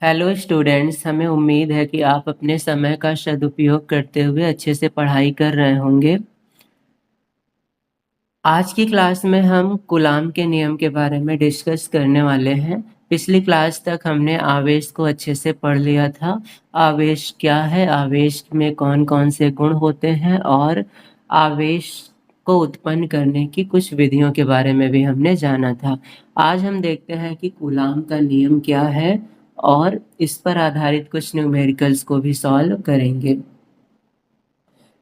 Hello students, हमें उम्मीद है कि आप अपने समय का सदुपयोग करते हुए अच्छे से पढ़ाई कर रहे होंगे। आज की क्लास में हम कूलाम के नियम के बारे में डिस्कस करने वाले हैं। पिछली क्लास तक हमने आवेश को अच्छे से पढ़ लिया था। आवेश क्या है, आवेश में कौन कौन से गुण होते हैं और आवेश को उत्पन्न करने की कुछ विधियों के बारे में भी हमने जाना था। आज हम देखते हैं कि कूलाम का नियम क्या है और इस पर आधारित कुछ न्यूमेरिकल्स को भी सॉल्व करेंगे।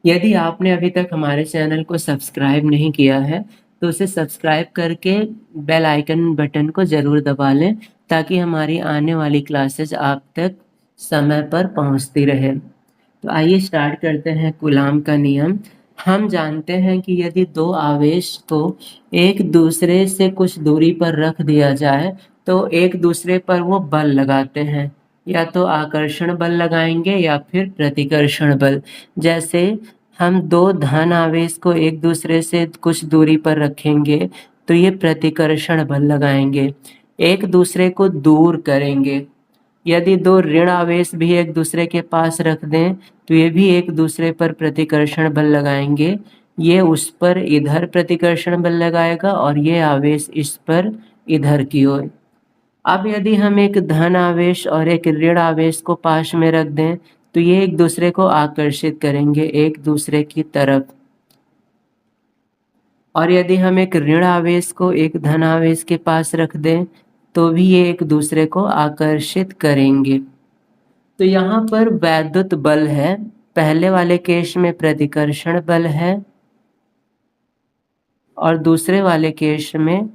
यदि आपने अभी तक हमारे चैनल को सब्सक्राइब नहीं किया है तो उसे सब्सक्राइब करके बेल आइकन बटन को ज़रूर दबा लें ताकि हमारी आने वाली क्लासेस आप तक समय पर पहुंचती रहे। तो आइए स्टार्ट करते हैं कूलाम का नियम। हम जानते हैं कि यदि दो आवेश को एक दूसरे से कुछ दूरी पर रख दिया जाए तो एक दूसरे पर वो बल लगाते हैं, या तो आकर्षण बल लगाएंगे या फिर प्रतिकर्षण बल। जैसे हम दो धन आवेश को एक दूसरे से कुछ दूरी पर रखेंगे तो ये प्रतिकर्षण बल लगाएंगे, एक दूसरे को दूर करेंगे। यदि दो ऋण आवेश भी एक दूसरे के पास रख दें तो ये भी एक दूसरे पर प्रतिकर्षण बल लगाएंगे। ये उस पर इधर प्रतिकर्षण बल लगाएगा और ये आवेश इस पर इधर की ओर। अब यदि हम एक धन आवेश और एक ऋण आवेश को पास में रख दें तो ये एक दूसरे को आकर्षित करेंगे एक दूसरे की तरफ, और यदि हम एक ऋण आवेश को एक धन आवेश के पास रख दें तो भी ये एक दूसरे को आकर्षित करेंगे। तो यहाँ पर वैद्युत बल है, पहले वाले केस में प्रतिकर्षण बल है और दूसरे वाले केस में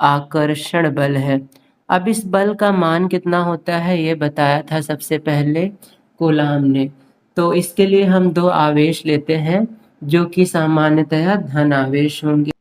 आकर्षण बल है। अब इस बल का मान कितना होता है ये बताया था सबसे पहले कूलाम ने। तो इसके लिए हम दो आवेश लेते हैं जो कि सामान्यतया धन आवेश होंगे।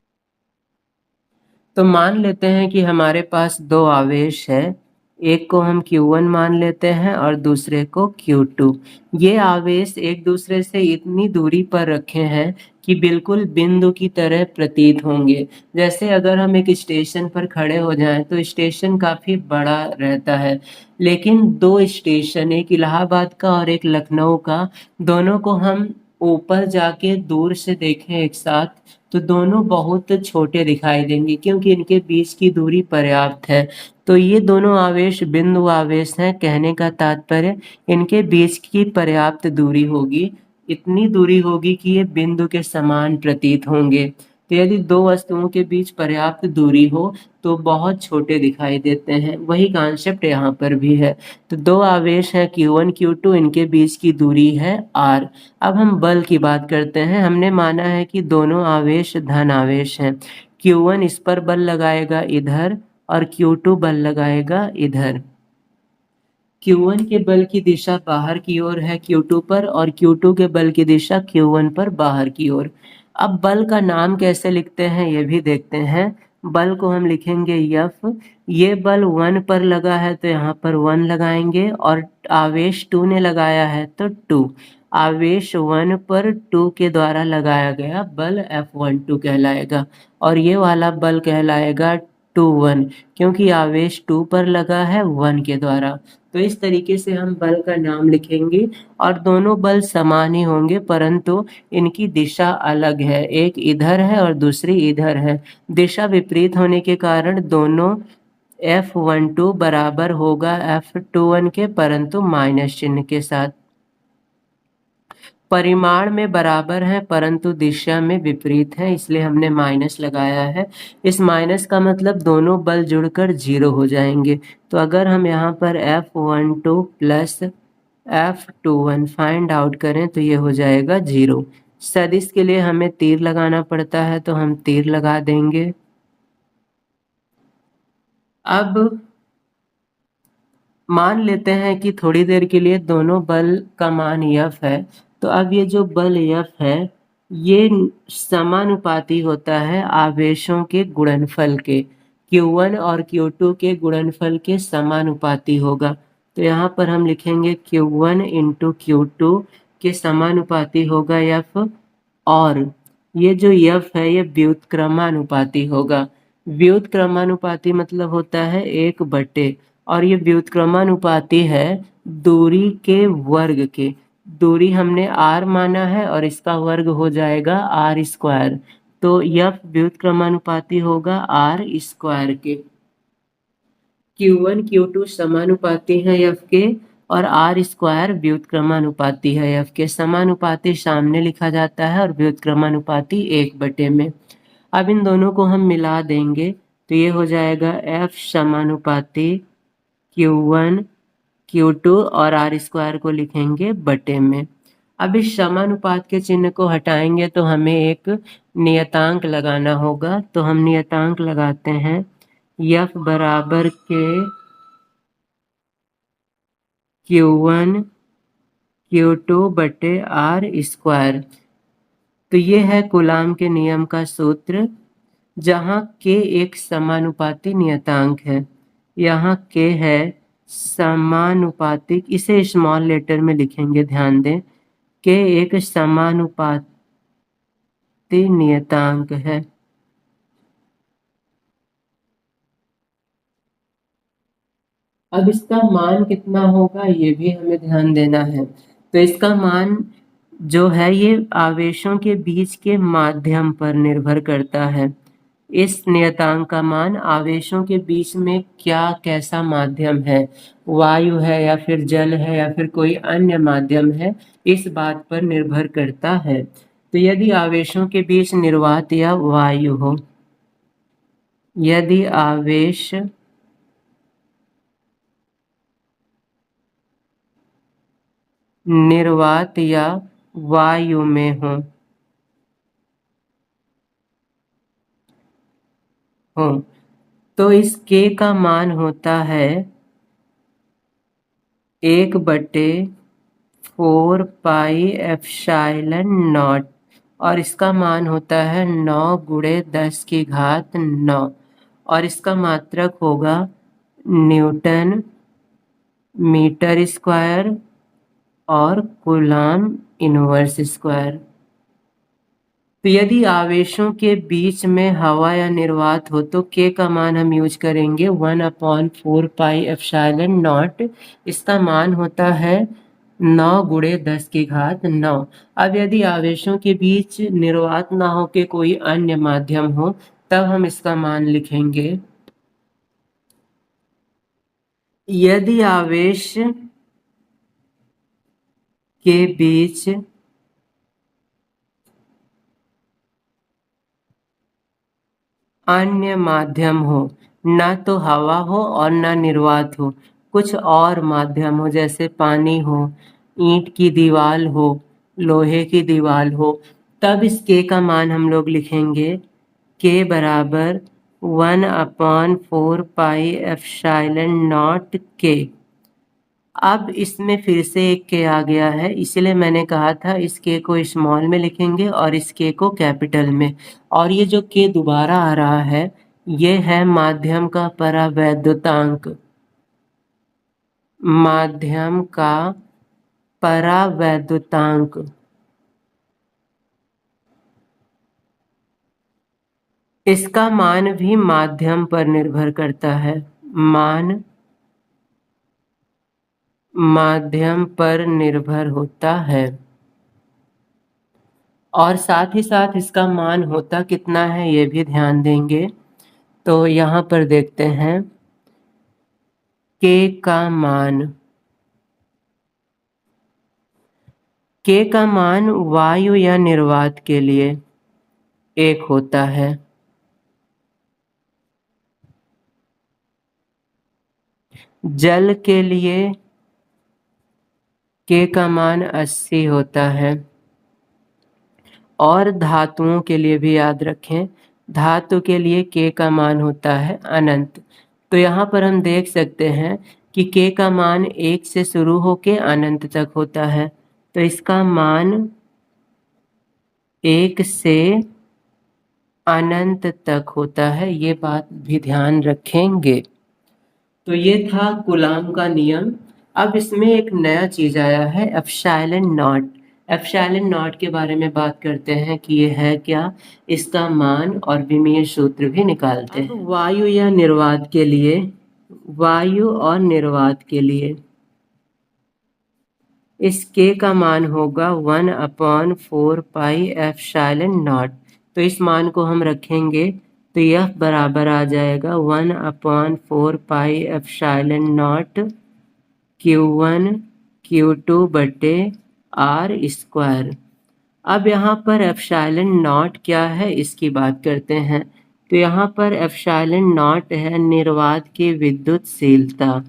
तो मान लेते हैं कि हमारे पास दो आवेश है, एक को हम Q1 मान लेते हैं और दूसरे को Q2। ये आवेश एक दूसरे से इतनी दूरी पर रखे हैं कि बिल्कुल बिंदु की तरह प्रतीत होंगे। जैसे अगर हम एक स्टेशन पर खड़े हो जाएं तो स्टेशन काफ़ी बड़ा रहता है, लेकिन दो स्टेशन, एक इलाहाबाद का और एक लखनऊ का, दोनों को हम ऊपर जाके दूर से देखें एक साथ तो दोनों बहुत छोटे दिखाई देंगे क्योंकि इनके बीच की दूरी पर्याप्त है। तो ये दोनों आवेश बिंदु आवेश हैं। कहने का तात्पर्य इनके बीच की पर्याप्त दूरी होगी, इतनी दूरी होगी कि ये बिंदु के समान प्रतीत होंगे। तो यदि दो वस्तुओं के बीच पर्याप्त दूरी हो तो बहुत छोटे दिखाई देते हैं। वही कॉन्सेप्ट यहाँ पर भी है। तो दो आवेश हैं Q1 Q2, इनके बीच की दूरी है R। अब हम बल की बात करते हैं। हमने माना है कि दोनों आवेश धन आवेश हैं। Q1 इस पर बल लगाएगा इधर और Q2 बल लगाएगा इधर। Q1 के बल की दिशा बाहर की ओर है Q2 पर और Q2 के बल की दिशा Q1 पर बाहर की ओर। अब बल का नाम कैसे लिखते हैं ये भी देखते हैं। बल को हम लिखेंगे F। ये बल 1 पर लगा है तो यहाँ पर 1 लगाएंगे, और आवेश 2 ने लगाया है तो 2। आवेश 1 पर 2 के द्वारा लगाया गया बल F12 कहलाएगा, और ये वाला बल कहलाएगा 2-1 क्योंकि आवेश 2 पर लगा है 1 के द्वारा। तो इस तरीके से हम बल का नाम लिखेंगे और दोनों बल समान ही होंगे परंतु इनकी दिशा अलग है, एक इधर है और दूसरी इधर है। दिशा विपरीत होने के कारण दोनों F12 बराबर होगा F21 के, परंतु माइनस चिन्ह के साथ। परिमाण में बराबर है परंतु दिशा में विपरीत है, इसलिए हमने माइनस लगाया है। इस माइनस का मतलब दोनों बल जुड़कर 0 हो जाएंगे। तो अगर हम यहाँ पर F12 plus F21 find out करें तो ये हो जाएगा 0। सदिश के लिए हमें तीर लगाना पड़ता है तो हम तीर लगा देंगे। अब मान लेते हैं कि थोड़ी देर के लिए दोनों बल का मान F है। तो अब ये जो बल F है ये समानुपाती होता है आवेशों के गुणनफल के। Q1 और Q2 के गुणनफल के समानुपाती होगा। तो यहाँ पर हम लिखेंगे Q1 इंटू Q2 के समानुपाती होगा F, और ये जो F है ये व्युत्क्रमानुपाती होगा। व्युत्क्रमानुपाती मतलब होता है 1/। और ये व्युत्क्रमानुपाती है दूरी के वर्ग के। दूरी हमने r माना है और इसका वर्ग हो जाएगा r स्क्वायर, तो यह व्युत्क्रमानुपाती होगा r स्क्वायर के। Q1 Q2 समानुपाती है f के और r स्क्वायर व्युत्क्रमानुपाती है f के। समानुपाती सामने लिखा जाता है और व्युत्क्रमानुपाती 1/में। अब इन दोनों को हम मिला देंगे तो ये हो जाएगा f समानुपाती Q1 Q2 और r स्क्वायर को लिखेंगे बटे में। अब इस समानुपात के चिन्ह को हटाएंगे तो हमें एक नियतांक लगाना होगा, तो हम नियतांक लगाते हैं f बराबर के Q1 Q2 बटे r स्क्वायर। तो ये है कूलाम के नियम का सूत्र, जहाँ k एक समानुपाती नियतांक है। यहाँ k है समानुपातिक, इसे स्मॉल लेटर में लिखेंगे, ध्यान दें k एक समानुपाती नियतांक है। अब इसका मान कितना होगा ये भी हमें ध्यान देना है। तो इसका मान जो है ये आवेशों के बीच के माध्यम पर निर्भर करता है। इस नियतांक का मान आवेशों के बीच में क्या कैसा माध्यम है, वायु है या फिर जल है या फिर कोई अन्य माध्यम है, इस बात पर निर्भर करता है। तो यदि आवेशों के बीच निर्वात या वायु हो, यदि आवेश निर्वात या वायु में हो तो इस k का मान होता है 1/4πε0 और इसका मान होता है 9 × 10⁹ और इसका मात्रक होगा न्यूटन मीटर स्क्वायर और कूलाम इनवर्स स्क्वायर। तो यदि आवेशों के बीच में हवा या निर्वात हो तो k का मान हम यूज करेंगे 1/4πε0। इसका मान होता है 9 × 10⁹। अब यदि आवेशों के बीच निर्वात ना हो के कोई अन्य माध्यम हो तब हम इसका मान लिखेंगे, यदि आवेश के बीच अन्य माध्यम हो, ना तो हवा हो और ना निर्वात हो, कुछ और माध्यम हो, जैसे पानी हो, ईंट की दीवार हो, लोहे की दीवार हो, तब इस k का मान हम लोग लिखेंगे k बराबर 1/4πε0 k। अब इसमें फिर से एक k आ गया है, इसलिए मैंने कहा था इस k को स्मॉल में लिखेंगे और इस k को कैपिटल में। और ये जो k दोबारा आ रहा है ये है माध्यम का परावैद्युतांक, माध्यम का परावैद्युतांक। इसका मान भी माध्यम पर निर्भर करता है, मान माध्यम पर निर्भर होता है। और साथ ही साथ इसका मान होता कितना है ये भी ध्यान देंगे। तो यहाँ पर देखते हैं k का मान, k का मान वायु या निर्वात के लिए 1 होता है, जल के लिए k का मान 80 होता है और धातुओं के लिए भी याद रखें, धातु के लिए k का मान होता है अनंत। तो यहाँ पर हम देख सकते हैं कि k का मान 1 से शुरू होकर अनंत तक होता है, तो इसका मान 1 से अनंत तक होता है, ये बात भी ध्यान रखेंगे। तो ये था कूलाम का नियम। अब इसमें एक नया चीज आया है एप्सिलॉन नॉट। एप्सिलॉन नॉट के बारे में बात करते हैं कि ये है क्या, इसका मान और विमीय सूत्र भी निकालते हैं। वायु या निर्वात के लिए वायु और निर्वात के लिए इस k का मान होगा 1/4 पाई एप्सिलॉन नॉट। तो इस मान को हम रखेंगे तो यह बराबर आ जाएगा 1/4 pi epsilon not Q1 Q2 बटे R स्क्वायर। अब यहाँ पर एप्सिलॉन नॉट क्या है इसकी बात करते हैं। तो यहाँ पर एप्सिलॉन नॉट है निर्वात की विद्युतशीलता।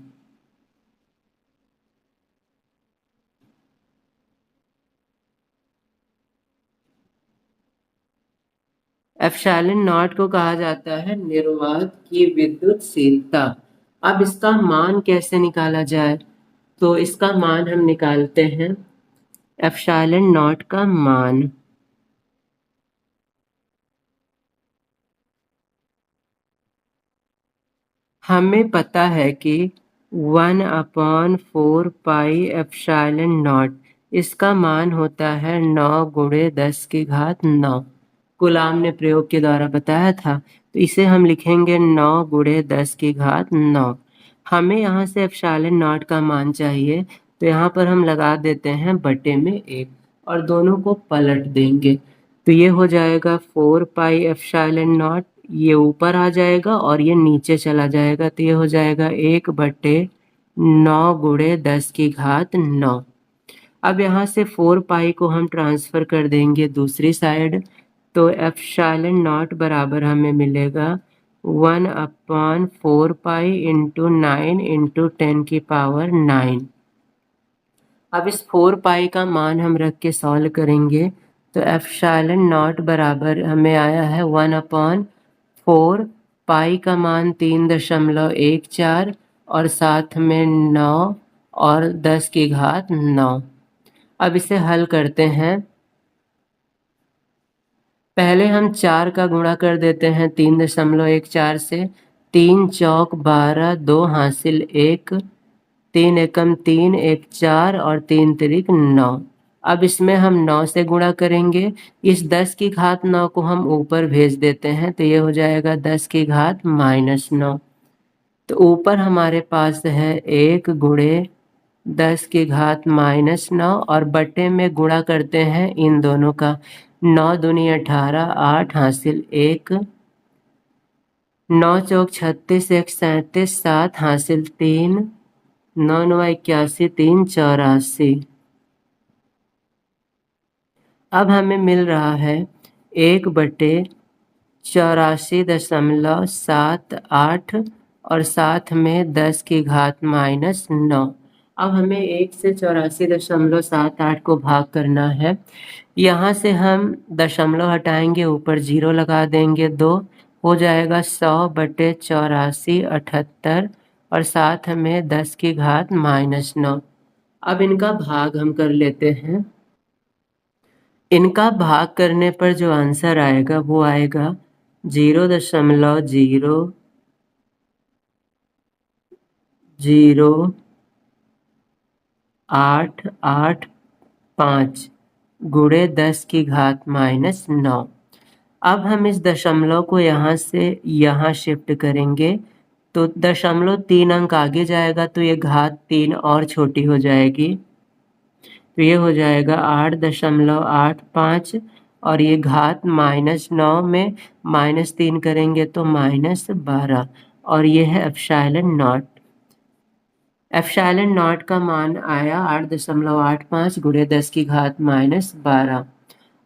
एप्सिलॉन नॉट को कहा जाता है निर्वात की विद्युतशीलता। अब इसका मान कैसे निकाला जाए? तो इसका मान हम निकालते हैं एप्सिलॉन नॉट का मान। हमें पता है कि 1/4 पाई एप्सिलॉन नॉट इसका मान होता है 9 गुणे 10 की घात 9। कूलाम ने प्रयोग के द्वारा बताया था। तो इसे हम लिखेंगे 9 गुणे 10 की घात 9। हमें यहाँ से एप्सिलॉन नॉट का मान चाहिए तो यहाँ पर हम लगा देते हैं बटे में 1 और दोनों को पलट देंगे। तो ये हो जाएगा 4 पाई एप्सिलॉन नॉट, ये ऊपर आ जाएगा और ये नीचे चला जाएगा। तो ये हो जाएगा 1/9 गुणे 10 की घात 9। अब यहाँ से 4 पाई को हम ट्रांसफ़र कर देंगे दूसरी साइड। तो एप्सिलॉन नॉट बराबर हमें मिलेगा 1/4 पाई इंटू 9 इंटू 10 की पावर 9। अब इस 4 पाई का मान हम रख के सॉल्व करेंगे तो एप्सिलॉन नॉट बराबर हमें आया है 1/4 पाई का मान 3.14 और साथ में 9 और 10 की घात 9। अब इसे हल करते हैं। पहले हम 4 का गुणा कर देते हैं 3.14 से। 3 चौक 12, 2 हासिल 1, 3 एकम 3, 1 4 और 3 तिरिक 9। अब इसमें हम 9 से गुणा करेंगे। इस 10 की घात 9 को हम ऊपर भेज देते हैं तो ये हो जाएगा 10 की घात -9। तो ऊपर हमारे पास है 1 गुणे 10 की घात -9 और बटे में गुणा करते हैं इन दोनों का। 9 दूनी 18, 8 हासिल 1, 9 चौक 36, 1 37, 7 हासिल 3, 9 9 81, 3 84। अब हमें मिल रहा है 1/84.78 और साथ में 10 की घात -9। अब हमें 1 से 84.78 को भाग करना है। यहाँ से हम दशमलव हटाएंगे, ऊपर 0 लगा देंगे, 2 हो जाएगा 100/84 और साथ में 10 की घात -9। अब इनका भाग हम कर लेते हैं। इनका भाग करने पर जो आंसर आएगा वो आएगा 0.00885 गुणे 10 की घात -9। अब हम इस दशमलव को यहाँ से यहाँ शिफ्ट करेंगे तो 0.3 अंक आगे जाएगा तो ये घात 3 और छोटी हो जाएगी। तो ये हो जाएगा 8.85 और ये घात -9 में -3 करेंगे तो -12 और ये है एप्सिलॉन नॉट। एप्सिलॉन नॉट का मान आया 8.85 गुणे 10 की घात -12।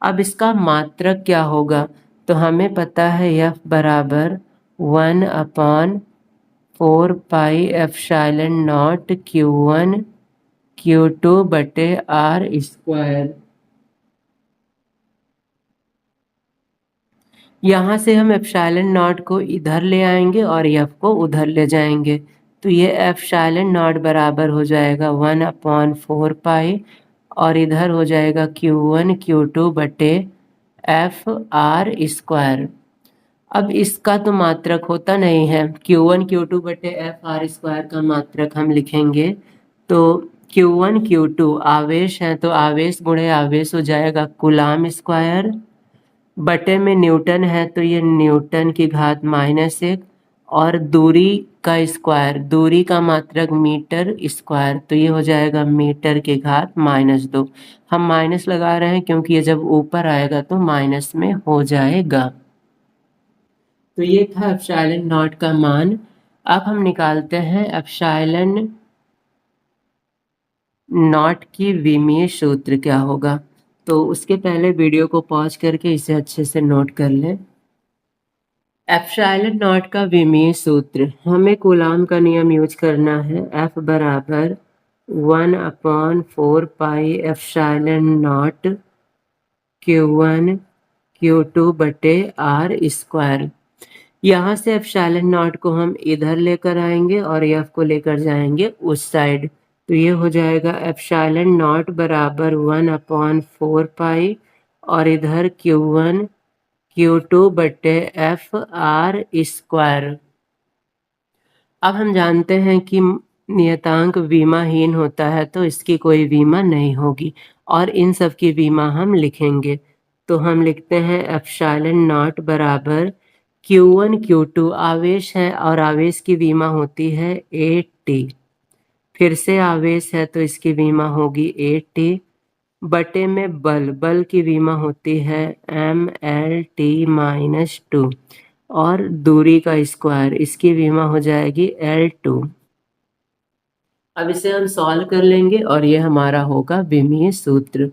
अब इसका मात्रक क्या होगा? तो हमें पता है F बराबर 1/4 pi epsilon not Q1 Q2 बटे R स्क्वायर। यहाँ से हम एप्सिलॉन नॉट को इधर ले आएंगे और F को उधर ले जाएंगे। तो ये एप्सिलॉन नॉट बराबर हो जाएगा 1/4 पाई और इधर हो जाएगा Q1 Q2 बटे F R स्क्वायर। अब इसका तो मात्रक होता नहीं है। Q1 Q2 बटे F R स्क्वायर का मात्रक हम लिखेंगे तो Q1 Q2 आवेश है तो आवेश गुणे आवेश हो जाएगा कूलाम स्क्वायर, बटे में न्यूटन है तो ये न्यूटन की घात -1 और दूरी का स्क्वायर, दूरी का मात्रक मीटर स्क्वायर, तो ये हो जाएगा मीटर के घात -2। हम माइनस लगा रहे हैं क्योंकि ये जब ऊपर आएगा तो माइनस में हो जाएगा। तो ये था एप्सिलॉन नॉट का मान। अब हम निकालते हैं एप्सिलॉन नॉट की विमीय सूत्र क्या होगा। तो उसके पहले वीडियो को पॉज करके इसे अच्छे से नोट कर लें। एप्सिलॉन नॉट का विमीय सूत्र, हमें कूलाम का नियम यूज करना है। F बराबर 1/4 pi epsilon not Q1 Q2 बटे R स्क्वायर। यहाँ से एप्सिलॉन नॉट को हम इधर लेकर आएंगे और F को लेकर जाएंगे उस साइड, तो ये हो जाएगा एप्सिलॉन नॉट बराबर 1/4 पाई और इधर Q1 Q2 बटे F R स्क्वायर। अब हम जानते हैं कि नियतांक विमाहीन होता है तो इसकी कोई विमा नहीं होगी और इन सब की विमा हम लिखेंगे। तो हम लिखते हैं एप्सिलॉन नॉट बराबर Q1 Q2 आवेश है और आवेश की विमा होती है AT। फिर से आवेश है तो इसकी विमा होगी AT बटे में बल, बल की विमा होती है MLT-2 और दूरी का स्क्वायर, इसकी विमा हो जाएगी L2। अब इसे हम सॉल्व कर लेंगे और ये हमारा होगा विमीय सूत्र।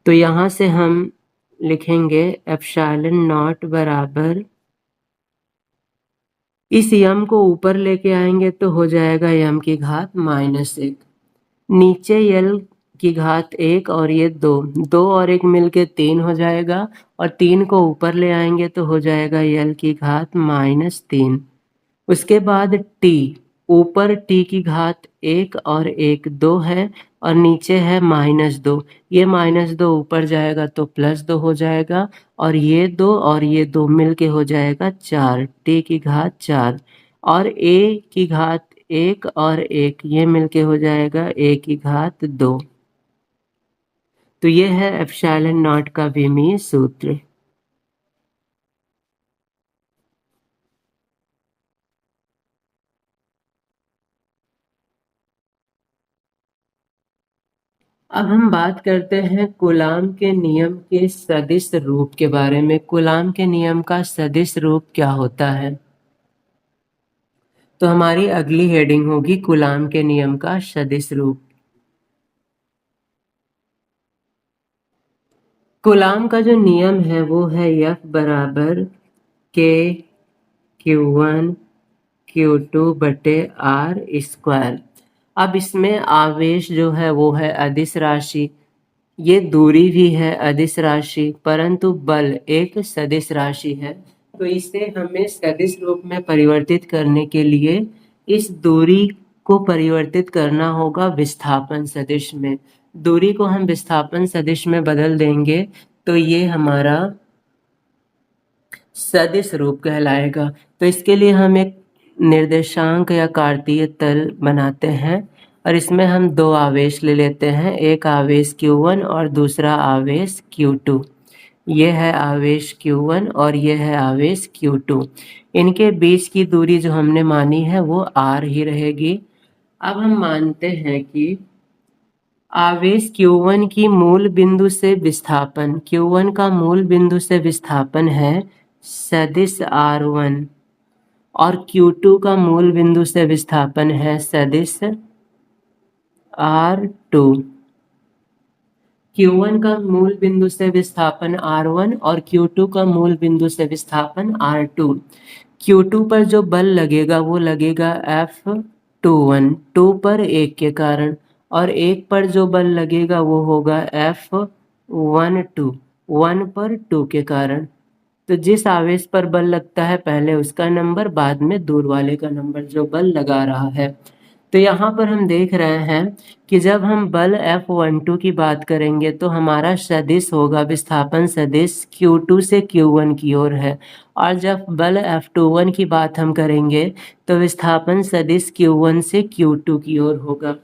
तो यहाँ से हम लिखेंगे एप्सिलॉन नॉट बराबर, इस यम को ऊपर लेके आएंगे तो हो जाएगा यम की घात -1, नीचे यल की घात 1 और ये 2, 2 और 1 मिलके 3 हो जाएगा और 3 को ऊपर ले आएंगे तो हो जाएगा यल की घात -3। उसके बाद t, ऊपर t की घात 1 और 1 2 है और नीचे है -2, ये -2 ऊपर जाएगा तो +2 हो जाएगा और ये 2 और ये 2 मिलके हो जाएगा 4, t की घात 4 और a की घात 1 और 1 ये मिलके हो जाएगा a की घात 2। तो ये है एप्सिलॉन नॉट का विमीय सूत्र। अब हम बात करते हैं कूलाम के नियम के सदिश रूप के बारे में। कूलाम के नियम का सदिश रूप क्या होता है? तो हमारी अगली हेडिंग होगी कूलाम के नियम का सदिश रूप। कूलाम का जो नियम है वो है F बराबर K Q1 Q2 बटे R स्क्वायर। अब इसमें आवेश जो है वो है अदिश राशि, ये दूरी भी है अदिश राशि, परंतु बल एक सदिश राशि है। तो इसे हमें सदिश रूप में परिवर्तित करने के लिए इस दूरी को परिवर्तित करना होगा विस्थापन सदिश में। दूरी को हम विस्थापन सदिश में बदल देंगे तो ये हमारा सदिश रूप कहलाएगा। तो इसके लिए हम एक निर्देशांक या कार्तीय तल बनाते हैं और इसमें हम दो आवेश ले लेते हैं, एक आवेश Q1 और दूसरा आवेश Q2। ये है आवेश Q1 और ये है आवेश Q2। इनके बीच की दूरी जो हमने मानी है वो R ही रहेगी। अब हम मानते हैं कि आवेश Q1 की मूल बिंदु से विस्थापन, Q1 का मूल बिंदु से विस्थापन है सदिश R1 और Q2 का मूल बिंदु से विस्थापन है सदिश R2। Q1 का मूल बिंदु से विस्थापन R1 और Q2 का मूल बिंदु से विस्थापन R2। Q2 पर जो बल लगेगा वो लगेगा F21, 2 पर 1 के कारण, और 1 पर जो बल लगेगा वो होगा F12, 1 पर 2 के कारण। तो जिस आवेश पर बल लगता है पहले उसका नंबर, बाद में दूर वाले का नंबर जो बल लगा रहा है। तो यहाँ पर हम देख रहे हैं कि जब हम बल F12 की बात करेंगे तो हमारा सदिश होगा विस्थापन सदिश Q2 से Q1 की ओर है, और जब बल F21 की बात हम करेंगे तो विस्थापन सदिश Q1 से Q2 की ओर होगा।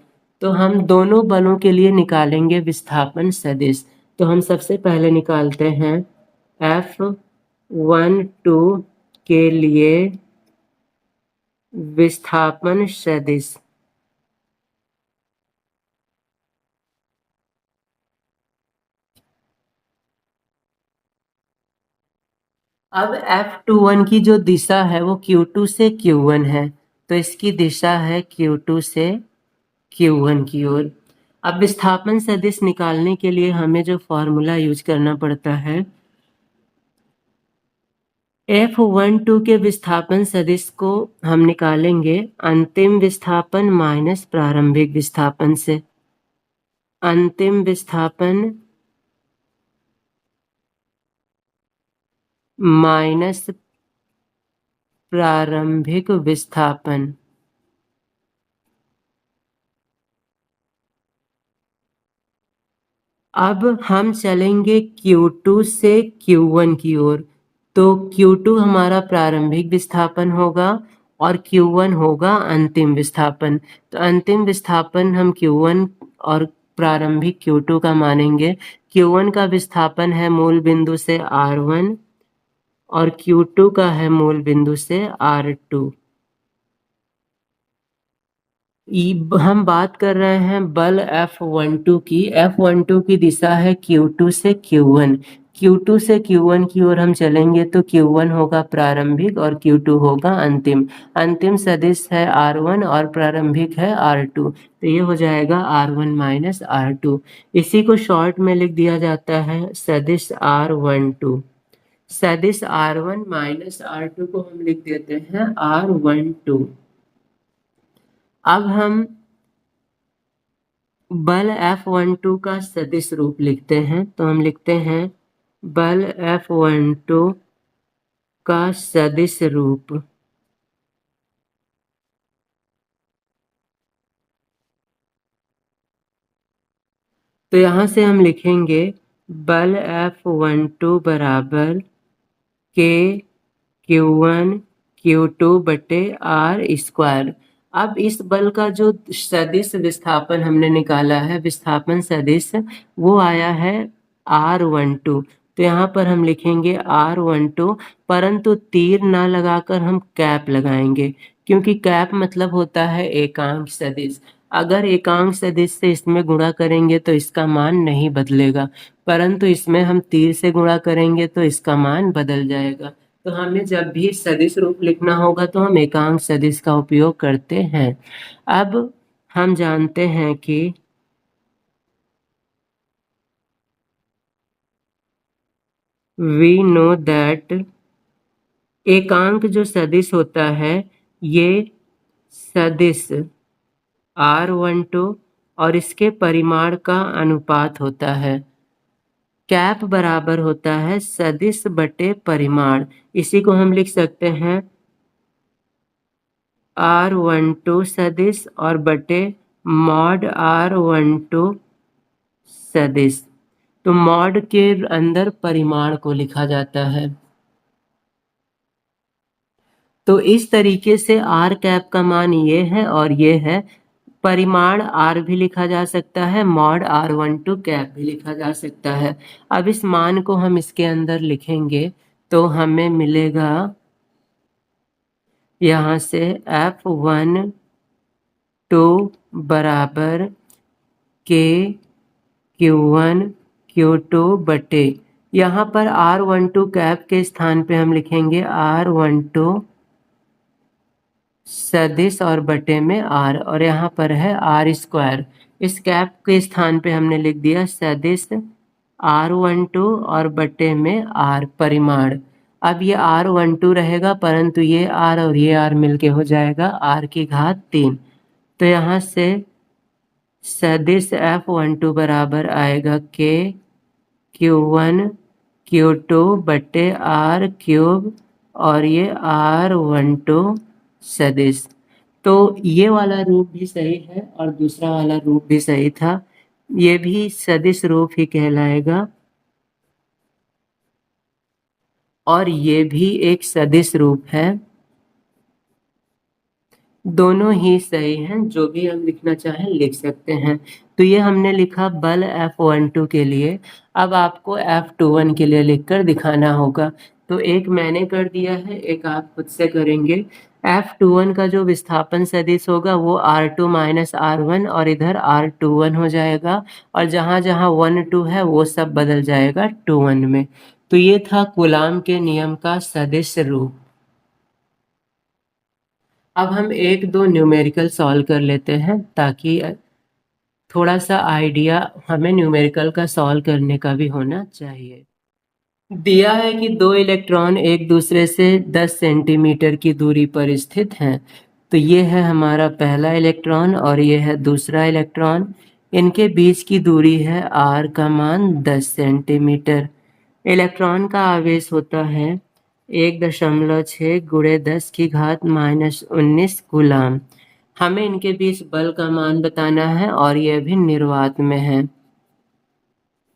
तो हम दोनों बलों के लिए निकालेंगे विस्थापन सदिश। तो हम सबसे पहले निकालते हैं F12 के लिए विस्थापन सदिश। अब F21 की जो दिशा है वो Q2 से Q1 है, तो इसकी दिशा है Q2 से Q1 की ओर। अब विस्थापन सदिश निकालने के लिए हमें जो फॉर्मूला यूज करना पड़ता है, F12 के विस्थापन सदिश को हम निकालेंगे अंतिम विस्थापन माइनस प्रारंभिक विस्थापन से। अंतिम विस्थापन माइनस प्रारंभिक विस्थापन। अब हम चलेंगे Q2 से Q1 की ओर, तो Q2 हमारा प्रारंभिक विस्थापन होगा और Q1 होगा अंतिम विस्थापन। तो अंतिम विस्थापन हम Q1 और प्रारंभिक Q2 का मानेंगे। Q1 का विस्थापन है मूल बिंदु से R1 और Q2 का है मूल बिंदु से R2। हम बात कर रहे हैं बल F12 की। F12 की दिशा है Q2 से Q1। Q2 से Q1 की ओर हम चलेंगे तो Q1 होगा प्रारंभिक और Q2 होगा अंतिम। अंतिम सदिश है R1 और प्रारंभिक है R2, तो ये हो जाएगा R1 माइनस R2। इसी को शॉर्ट में लिख दिया जाता है सदिश R12। सदिश R1 माइनस R2 को हम लिख देते हैं R12। अब हम बल F12 का सदिश रूप लिखते हैं, तो हम लिखते हैं बल F12 का सदिश रूप। तो यहां से हम लिखेंगे बल F12 बराबर K Q1 Q2 बटे R स्क्वायर। अब इस बल का जो सदिश विस्थापन हमने निकाला है, विस्थापन सदिश, वो आया है R12। तो यहाँ पर हम लिखेंगे R12, परंतु तीर ना लगाकर हम कैप लगाएंगे, क्योंकि कैप मतलब होता है एकांक सदिश। अगर एकांक सदिश से इसमें गुणा करेंगे तो इसका मान नहीं बदलेगा, परंतु इसमें हम तीर से गुणा करेंगे तो इसका मान बदल जाएगा। तो हमें जब भी सदिश रूप लिखना होगा तो हम एकांक सदिश का उपयोग करते हैं। अब हम जानते हैं कि we know that एकांक जो सदिश होता है ये सदिश R12 और इसके परिमाण का अनुपात होता है। कैप बराबर होता है सदिश बटे परिमाण। इसी को हम लिख सकते हैं R12 सदिश और बटे मॉड R12 सदिश। तो मॉड के अंदर परिमाण को लिखा जाता है। तो इस तरीके से R कैप का मान ये है और ये है। परिमाण R भी लिखा जा सकता है, मॉड R12 कैप भी लिखा जा सकता है। अब इस मान को हम इसके अंदर लिखेंगे तो हमें मिलेगा यहाँ से F12 बराबर K Q1 Q2 बटे, यहाँ पर R12 कैप के स्थान पे हम लिखेंगे R12 सदिश और बटे में R, और यहाँ पर है R स्क्वायर। इस कैप के स्थान पे हमने लिख दिया सदिश R12 और बटे में R परिमाण। अब ये R12 रहेगा, परंतु ये R और ये R मिलके हो जाएगा R की घात 3। तो यहाँ से सदिश F12 बराबर आएगा K Q1 Q2 बटे R क्यूब और ये R12 सदिश। तो ये वाला रूप भी सही है और दूसरा वाला रूप भी सही था, ये भी सदिश रूप ही कहलाएगा और ये भी एक सदिश रूप है। दोनों ही सही हैं, जो भी हम लिखना चाहें लिख सकते हैं। तो ये हमने लिखा बल F12 के लिए। अब आपको F21 के लिए लिखकर दिखाना होगा। तो एक मैंने कर दिया है, एक आप खुद से करेंगे। F21 का जो विस्थापन सदिश होगा वो R2 माइनस R1 और इधर R21 हो जाएगा, और जहाँ जहाँ 1 2 है वो सब बदल जाएगा 2 1 में। तो ये था कूलाम के नियम का सदिश रूप। अब हम एक दो न्यूमेरिकल सॉल्व कर लेते हैं ताकि थोड़ा सा आइडिया हमें न्यूमेरिकल का सॉल्व करने का भी होना चाहिए। दिया है कि दो इलेक्ट्रॉन एक दूसरे से 10 सेंटीमीटर की दूरी पर स्थित हैं। तो ये है हमारा पहला इलेक्ट्रॉन और ये है दूसरा इलेक्ट्रॉन। इनके बीच की दूरी है r का मान 10 सेंटीमीटर। इलेक्ट्रॉन का आवेश होता है 1.6 गुणे 10 की घात माइनस 19 कूलाम। हमें इनके बीच बल का मान बताना है और यह भी निर्वात में है।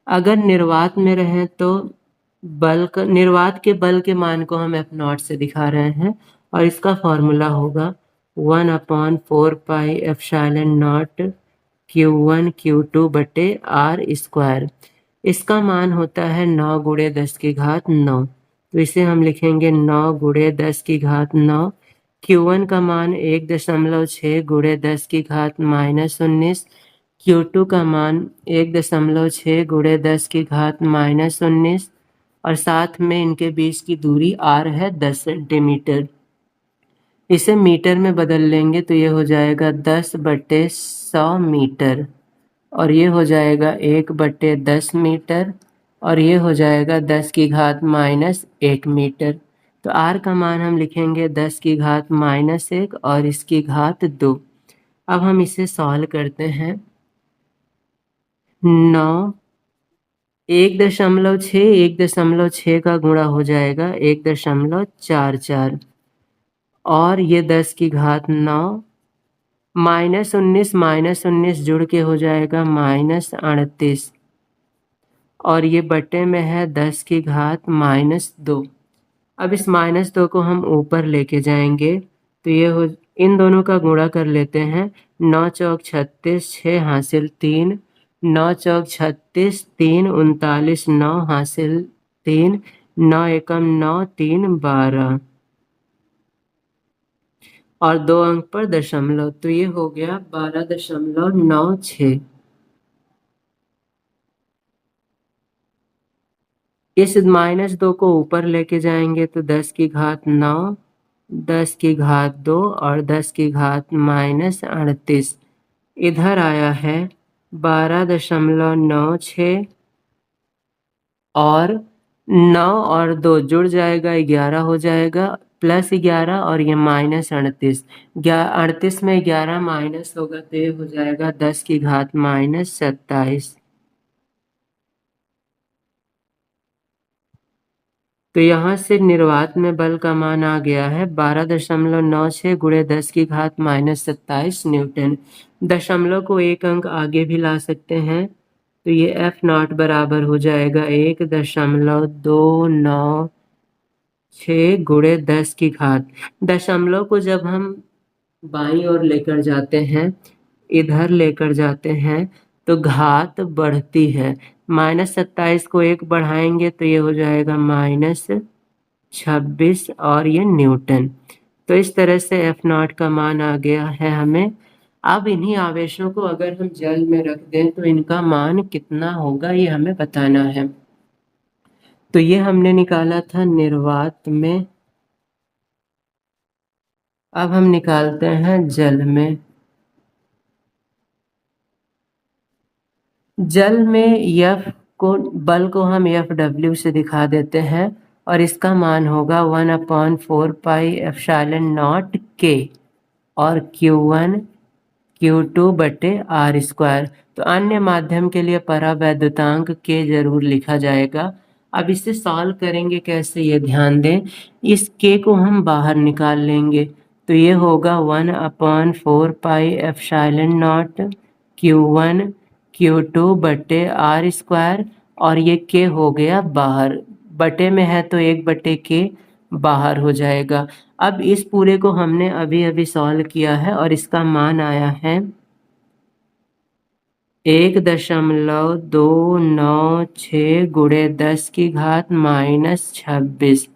अगर निर्वात में रहें तो निर्वात के बल के मान को हम F0 से दिखा रहे हैं और इसका फॉर्मूला होगा 1/4 pi epsilon not Q1 Q2 बटे R स्क्वायर। इसका मान होता है 9 गुणे 10 की घात 9। तो इसे हम लिखेंगे 9 गुणे 10 की घात 9। Q1 का मान 1.6 गुणे 10 की घात माइनस 19। Q2 का मान 1.6 गुणे 10 की घात माइनस 19 और साथ में इनके बीच की दूरी r है 10 सेंटीमीटर। इसे मीटर में बदल लेंगे तो ये हो जाएगा 10/100 मीटर, और ये हो जाएगा 1/10 मीटर, और ये हो जाएगा 10 की घात माइनस 1 मीटर। तो r का मान हम लिखेंगे 10 की घात माइनस 1 और इसकी घात 2। अब हम इसे सॉल्व करते हैं। 9 1.6 का गुणा हो जाएगा 1.44, और ये 10 की घात 9 माइनस 19 जुड़ के हो जाएगा -38, और ये बटे में है 10 की घात -2। अब इस -2 को हम ऊपर लेके जाएंगे तो ये हो, इन दोनों का गुणा कर लेते हैं। 9 चौक 36, 6 हासिल 3, 9 चौक 36, 3 39, 9 हासिल 3, 9 एकम 9, 3 12, और 2 अंक पर दशमलव, तो ये हो गया 12.96। इस -2 को ऊपर लेके जाएंगे तो 10 की घात 9, 10 की घात 2 और 10 की घात -38। इधर आया है 12.96, और 9 और 2 जुड़ जाएगा 11 हो जाएगा, +11 और ये -38। 38 में 11 माइनस होगा तो ये हो जाएगा 10 की घात -27। तो यहाँ से निर्वात में बल का मान आ गया है 12.96 गुणे 10 की घात -27 न्यूटन। दशमलव को एक अंक आगे भी ला सकते हैं तो ये F0 बराबर हो जाएगा 1.296 गुणे 10 की घात। दशमलव को जब हम बाईं ओर लेकर जाते हैं, इधर लेकर जाते हैं, तो घात बढ़ती है। -27 को एक बढ़ाएंगे तो ये हो जाएगा -26, और ये न्यूटन। तो इस तरह से F0 का मान आ गया है हमें। अब इन्हीं आवेशों को अगर हम जल में रख दें तो इनका मान कितना होगा ये हमें बताना है। तो ये हमने निकाला था निर्वात में। अब हम निकालते हैं जल में। जल में बल को हम Fw से दिखा देते हैं, और इसका मान होगा 1/4 पाई एप्सिलॉन नॉट K और Q1 Q2 बटे R स्क्वायर। तो अन्य माध्यम के लिए परावैद्युतांक K जरूर लिखा जाएगा। अब इसे सॉल्व करेंगे कैसे ये ध्यान दें। इस K को हम बाहर निकाल लेंगे तो ये होगा 1/4 pi epsilon not Q1 Q2 बटे R स्क्वायर, और ये K हो गया बाहर, बटे में है तो 1/K बाहर हो जाएगा। अब इस पूरे को हमने अभी अभी सॉल्व किया है और इसका मान आया है 1.296 गुणे 10 की घात -26।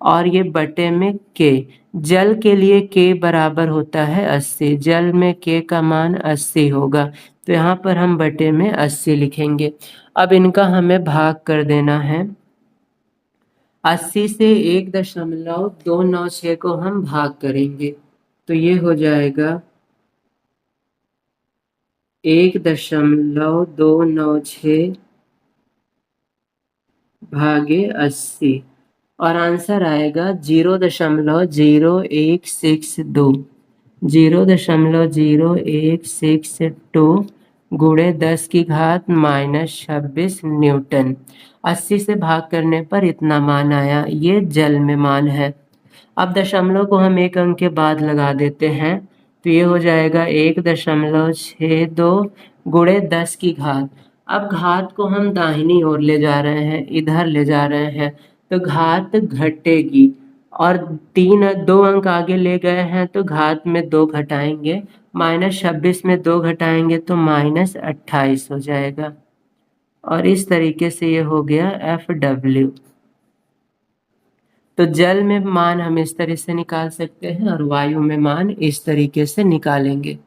और ये बटे में के। जल के लिए के बराबर होता है 80, जल में के का मान 80 होगा, तो यहाँ पर हम बटे में 80 लिखेंगे। अब इनका हमें भाग कर देना है। 80 से 1.296 को हम भाग करेंगे, तो ये हो जाएगा 1.296 भागे 80 और आंसर आएगा 0.0162। 0.0162 गुणे 10 की घात -26 न्यूटन। 80 से भाग करने पर इतना मान आया, ये जल में मान है। अब दशमलव को हम एक अंक के बाद लगा देते हैं, तो ये हो जाएगा 1.62 गुणे 10 की घात। अब घात को हम दाहिनी ओर ले जा रहे हैं, इधर ले जा रहे हैं, तो घात घटेगी और 2 अंक आगे ले गए हैं तो घात में 2 घटाएंगे, -26 में 2 घटाएंगे तो -28 हो जाएगा। और इस तरीके से ये हो गया FW। तो जल में मान हम इस तरह से निकाल सकते हैं और वायु में मान इस तरीके से निकालेंगे।